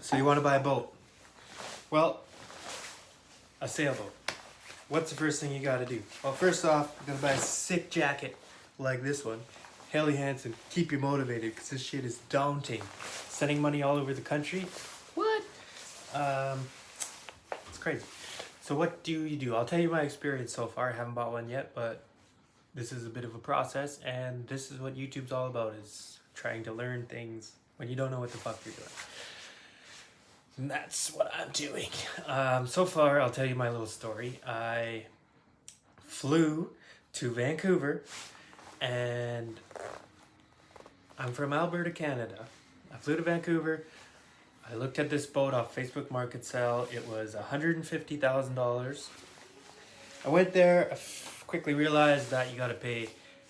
So you want to buy a boat? Well, a sailboat. What's the first thing you got to do? Well, first off, you're going to buy a sick jacket like this one. Helly Hansen, keep you motivated because this shit is daunting. Sending money all over the country? What? It's crazy. So what do you do? I'll tell you my experience so far. I haven't bought one yet, but this is a bit of a process, and this is what YouTube's all about, is trying to learn things when you don't know what the fuck you're doing. And that's what I'm doing. So far, I'll tell you my little story. I flew to Vancouver, and I'm from Alberta, Canada. I flew to Vancouver. I looked at this boat off Facebook Market Sale. It was $150,000. I went there. I quickly realized that you got to pay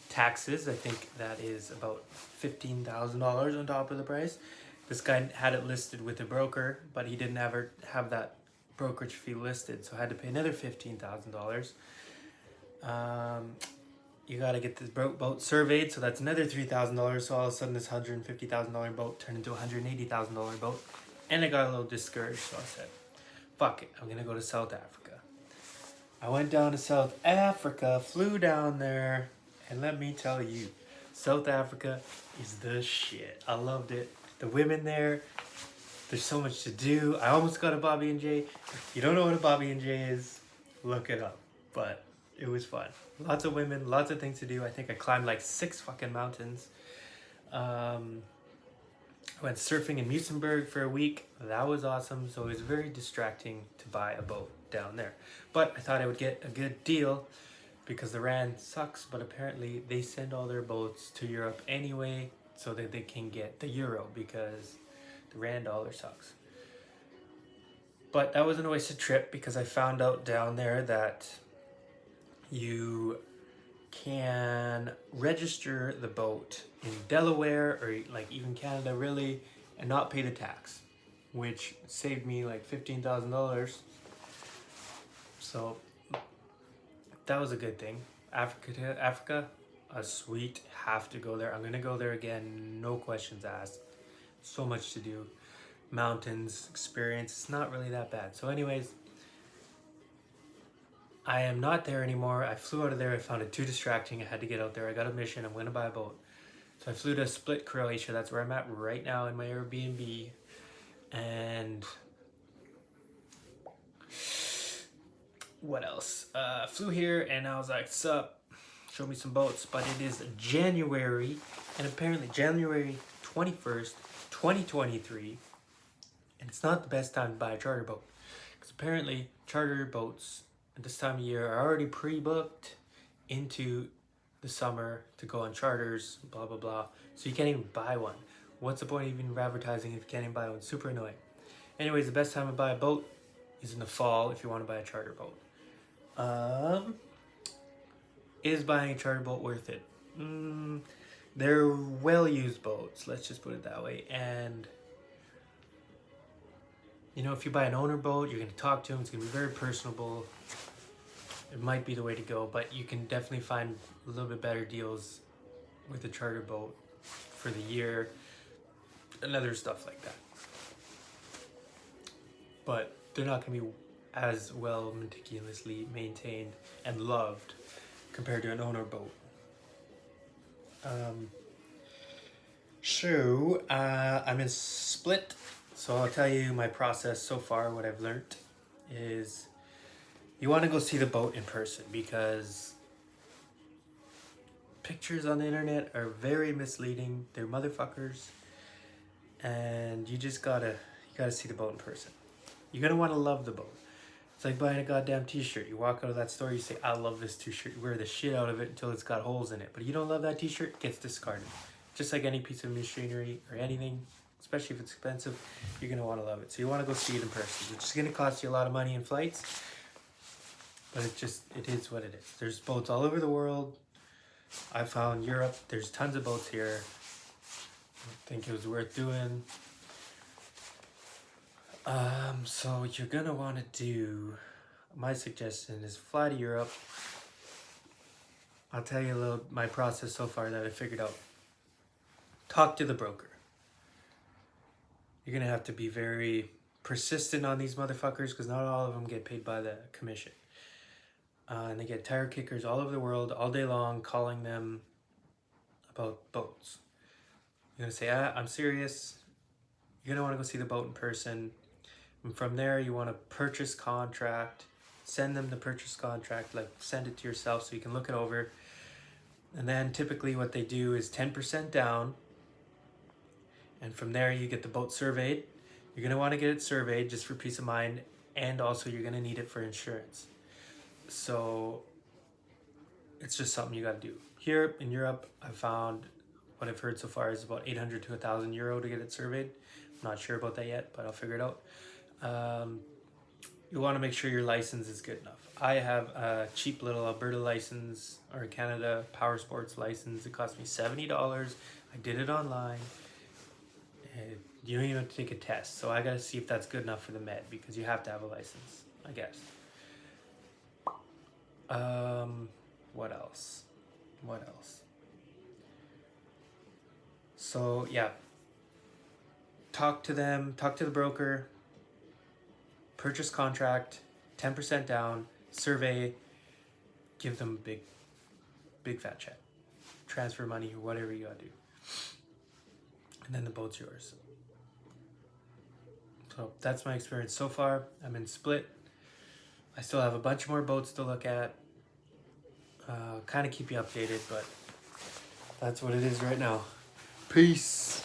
taxes. I think that is about $15,000 on top of the price. This guy had it listed with a broker, but he didn't ever have that brokerage fee listed, so I had to pay another $15,000. You got to get this boat surveyed, so that's another $3,000. So all of a sudden, this $150,000 boat turned into a $180,000 boat, and I got a little discouraged. So I said, "Fuck it, I'm gonna go to South Africa." I went down to South Africa, flew down there, and let me tell you, South Africa is the shit. I loved it. The women there, there's so much to do. I almost got a Bobby and J. If you don't know what a Bobby and J is, look it up. But it was fun. Lots of women, lots of things to do. I think I climbed like 6 fucking mountains. I went surfing in Musenberg for a week. That was awesome. So it was very distracting to buy a boat down there. But I thought I would get a good deal because the rand sucks. But apparently they send all their boats to Europe anyway, so that they can get the euro because the rand dollar sucks. But that wasn't a wasted trip because I found out down there that you can register the boat in Delaware or like even Canada really and not pay the tax, which saved me like $15,000. So that was a good thing. Africa, a sweet, have to go there. I'm gonna go there again, no questions asked. So much to do, mountains, experience. It's not really that bad. So anyways, I am not there anymore. I flew out of there. I found it too distracting. I had to get out there. I got a mission. I'm gonna buy a boat. So I flew to Split, Croatia. That's where I'm at right now in my Airbnb. And what else? Flew here and I was like, sup? Show me some boats. But it is January, and apparently January 21st, 2023. And it's not the best time to buy a charter boat. Because apparently charter boats at this time of year are already pre-booked into the summer to go on charters, blah, blah, blah. So you can't even buy one. What's the point of even advertising if you can't even buy one? Super annoying. Anyways, the best time to buy a boat is in the fall if you want to buy a charter boat. Is buying a charter boat worth it? They're well-used boats, let's just put it that way. And you know, if you buy an owner boat, you're going to talk to them. It's going to be very personable. It might be the way to go, but you can definitely find a little bit better deals with a charter boat for the year and other stuff like that. But they're not going to be as well meticulously maintained and loved compared to an owner boat. I'm in Split. So I'll tell you my process so far. What I've learned is you want to go see the boat in person because pictures on the internet are very misleading. They're motherfuckers, and you gotta see the boat in person. You're gonna want to love the boat. It's like buying a goddamn t-shirt. You walk out of that store, you say, I love this t-shirt. You wear the shit out of it until it's got holes in it. But you don't love that t-shirt, it gets discarded. Just like any piece of machinery or anything, especially if it's expensive, you're going to want to love it. So you want to go see it in person, which is going to cost you a lot of money in flights. But it is what it is. There's boats all over the world. I found Europe. There's tons of boats here. I think it was worth doing. So what you're gonna want to do, my suggestion is fly to Europe. I'll tell you a little my process so far that I figured out. Talk to the broker. You're gonna have to be very persistent on these motherfuckers because not all of them get paid by the commission. And they get tire kickers all over the world all day long calling them about boats. You're gonna say, I'm serious. You're gonna want to go see the boat in person. And from there, you want to purchase contract. Send them the purchase contract, like send it to yourself so you can look it over. And then typically what they do is 10% down. And from there, you get the boat surveyed. You're gonna want to get it surveyed just for peace of mind. And also you're gonna need it for insurance. So it's just something you gotta do. Here in Europe, I found what I've heard so far is about 800 to 1,000 euro to get it surveyed. I'm not sure about that yet, but I'll figure it out. You want to make sure your license is good enough. I have a cheap little Alberta license or a Canada Power Sports license. It cost me $70. I did it online. You don't even have to take a test. So I got to see if that's good enough for the Med because you have to have a license, I guess. What else? So yeah, talk to them, talk to the broker, purchase contract, 10% down, survey, give them a big fat check, transfer money or whatever you gotta do, and then the boat's yours. So that's my experience so far. I'm in Split. I still have a bunch more boats to look at. Kind of keep you updated, but that's what it is right now. Peace.